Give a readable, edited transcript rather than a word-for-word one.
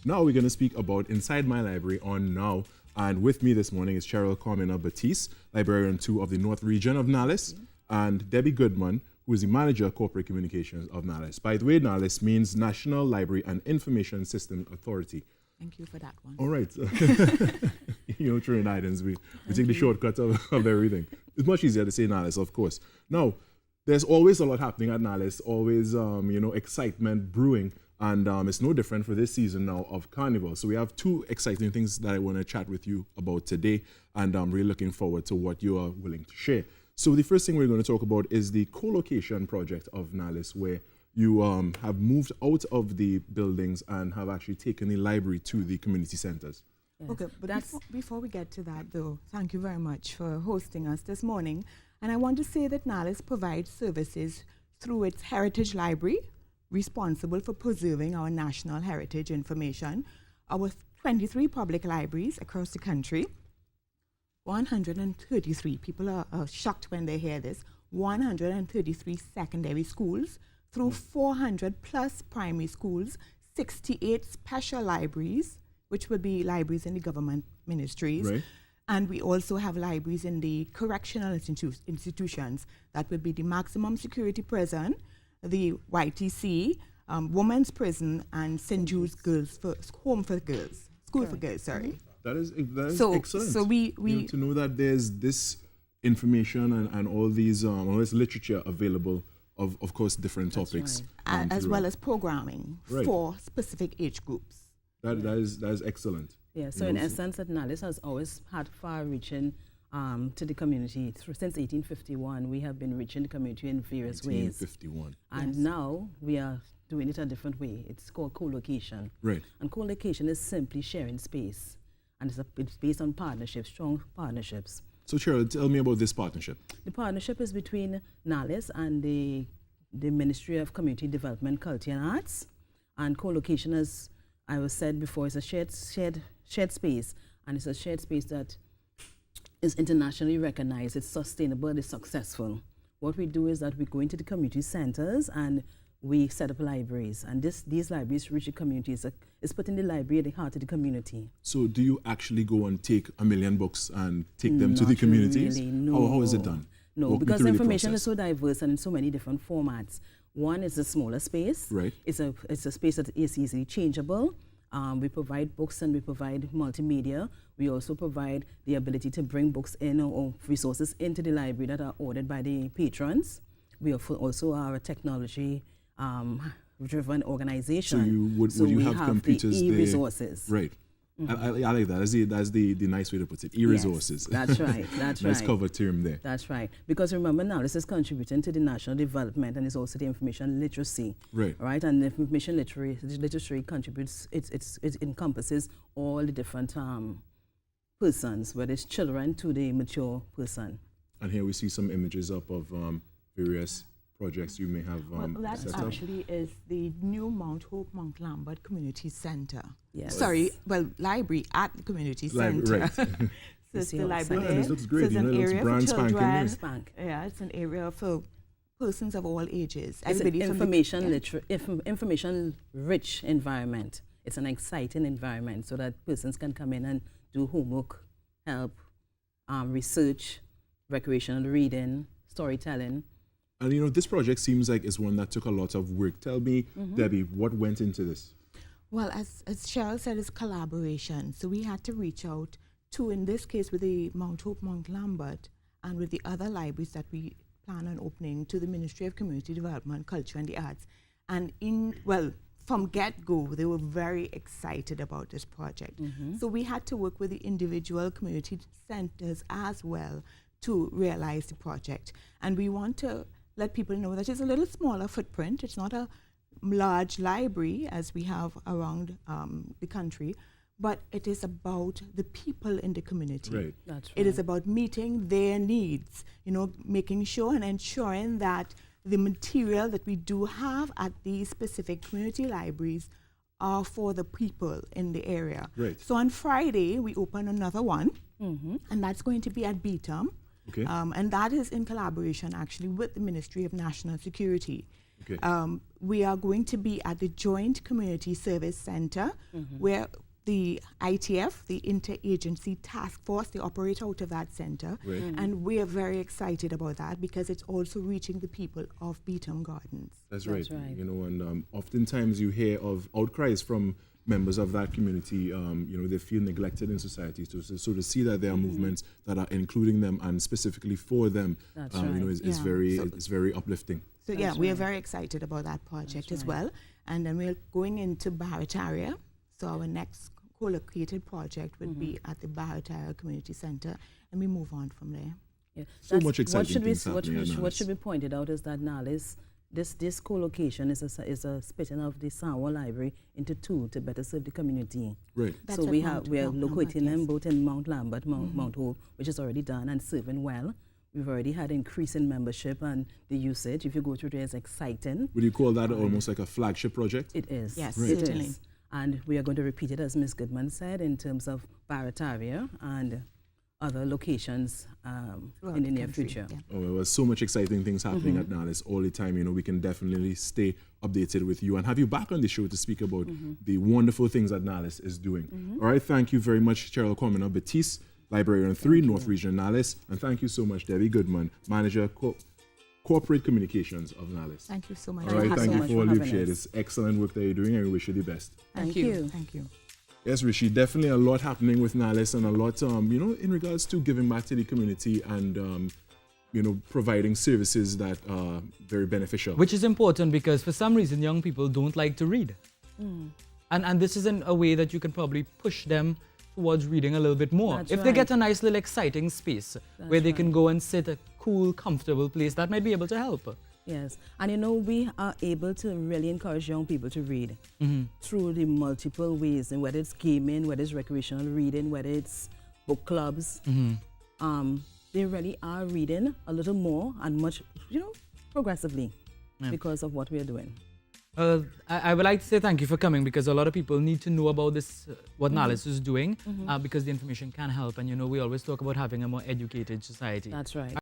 Now we're going to speak about Inside My Library on Now. And with me this morning is Cheryl Carmina Batiste, Librarian 2 of the North Region of NALIS, and Debbie Goodman, who is the Manager of Corporate Communications of NALIS. By the way, NALIS means National Library and Information System Authority. Thank you for that one. All right. Trinidadians, we take the shortcut of everything. It's much easier to say NALIS, of course. Now, there's always a lot happening at NALIS, always, excitement brewing. And it's no different for this season now of Carnival. So we have two exciting things that I want to chat with you about today. And I'm really looking forward to what you are willing to share. So the first thing we're going to talk about is the co-location project of NALIS, where you have moved out of the buildings and have actually taken the library to the community centers. Yes. Okay, but before we get to that, though, thank you very much for hosting us this morning. And I want to say that NALIS provides services through its Heritage Library, responsible for preserving our national heritage information, our 23 public libraries across the country, 133, people are shocked when they hear this, 133 secondary schools, through 400 plus primary schools, 68 special libraries, which will be libraries in the government ministries. Right. And we also have libraries in the correctional institutions. That would be the maximum security prison, the YTC, Women's Prison, and St. Jude's Home for Girls, School for Girls, sorry. That is excellent. So we to know that there's this information and all these all this literature available of course different topics, right. As well as programming for specific age groups. That is excellent. Yeah. So in essence, that NALIS has always had far-reaching to the community. Since 1851, we have been reaching the community in various ways. 1851. And now we are doing it a different way. It's called co-location. Right. And co-location is simply sharing space. And it's based on partnerships, strong partnerships. So Cheryl, tell me about this partnership. The partnership is between NALIS and the Ministry of Community Development, Culture and Arts. And co-location, as I was said before, is a shared space. And it's a shared space that is internationally recognized, it's sustainable, it's successful. What we do is that we go into the community centers and we set up libraries. And these libraries reach the communities. It's putting the library at the heart of the community. So do you actually go and take 1 million books and take them to the communities? Really, no. How is it done? No, because information is so diverse and in so many different formats. One is a smaller space. Right. It's a space that is easily changeable. We provide books and we provide multimedia. We also provide the ability to bring books in or resources into the library that are ordered by the patrons. We also are a technology-driven organization. So would you have computers the e-resources. Right. I like that. That's the nice way to put it. E-resources. Yes, that's right. That's nice right. cover term there. That's right. Because remember now, this is contributing to the national development and it's also the information literacy. Right. Right. And the information literacy contributes. It encompasses all the different persons, whether it's children to the mature person. And here we see some images up of various projects you may have that set up. actually is the new Mount Hope Mount Lambert Community Center. Yes. Sorry, library at the community center. Right. So it's the library. Yeah, this looks great. So it's an area for children. Yeah, it's an area for persons of all ages. It's an information-rich environment. It's an exciting environment so that persons can come in and do homework, help, research, recreational reading, storytelling. And this project seems like it's one that took a lot of work. Tell me, Debbie, what went into this? Well, as Cheryl said, it's collaboration. So we had to reach out to, in this case, with the Mount Hope Mount Lambert and with the other libraries that we plan on opening, to the Ministry of Community Development, Culture and the Arts. And from get-go, they were very excited about this project. So we had to work with the individual community centers as well to realize the project. And we want to let people know that it's a little smaller footprint. It's not a large library as we have around the country, but it is about the people in the community. Right. That's right. It is about meeting their needs, making sure and ensuring that the material that we do have at these specific community libraries are for the people in the area. Right. So on Friday, we open another one, and that's going to be at Beetham. Okay. And that is in collaboration actually with the Ministry of National Security. Okay. We are going to be at the Joint Community Service Center, where the ITF, the Interagency Task Force, they operate out of that center. Right. And we are very excited about that because it's also reaching the people of Beetham Gardens. That's right. right. You know, and oftentimes you hear of outcries from members of that community. You know, they feel neglected in society. So to see that there are movements that are including them and specifically for them, That's you know, right. is very uplifting. So That's we are right. very excited about that project That's as right. well. And then we're going into Barataria. So our next co-located project would be at the Barataria Community Center, and we move on from there. Yeah. So That's- much exciting what should things we, what, happening at should- what NALIS. should be pointed out is that NALIS, this co-location is a splitting of the Sanwa Library into two to better serve the community. Right. That's So at we Mount are Lambert, locating them yes. both in Mount Lambert, Mount Hope, which is already done and serving well. We've already had increase in membership and the usage. If you go through there, it's exciting. Would you call that almost like a flagship project? It is. Yes, It certainly. is. And we are going to repeat it, as Ms. Goodman said, in terms of Barataria and other locations Throughout in the the near country, future. yeah. Oh, there was so much exciting things happening at NALIS all the time. You know, we can definitely stay updated with you and have you back on the show to speak about the wonderful things that NALIS is doing. All right, thank you very much, Cheryl Comina Batiste, Librarian 3, North Region NALIS. And thank you so much, Debbie Goodman, Manager Corporate Communications of NALIS. Thank you so much. All right, you thank so you much for for all you've having shared. us. It's excellent work that you're doing and we wish you the best. Thank you. Thank you. Yes, Rishi, definitely a lot happening with NALIS and a lot, you know, in regards to giving back to the community and, you know, providing services that are very beneficial. Which is important because for some reason young people don't like to read. And this isn't a way that you can probably push them towards reading a little bit more. That's if they get right. a nice little exciting space where they can go and sit a cool, comfortable place, that might be able to help. Yes, and you know, we are able to really encourage young people to read through the multiple ways, and whether it's gaming, whether it's recreational reading, whether it's book clubs. They really are reading a little more and much, you know, progressively because of what we are doing. I would like to say thank you for coming because a lot of people need to know about this, what NALIS is doing, because the information can help. And, you know, we always talk about having a more educated society. That's right.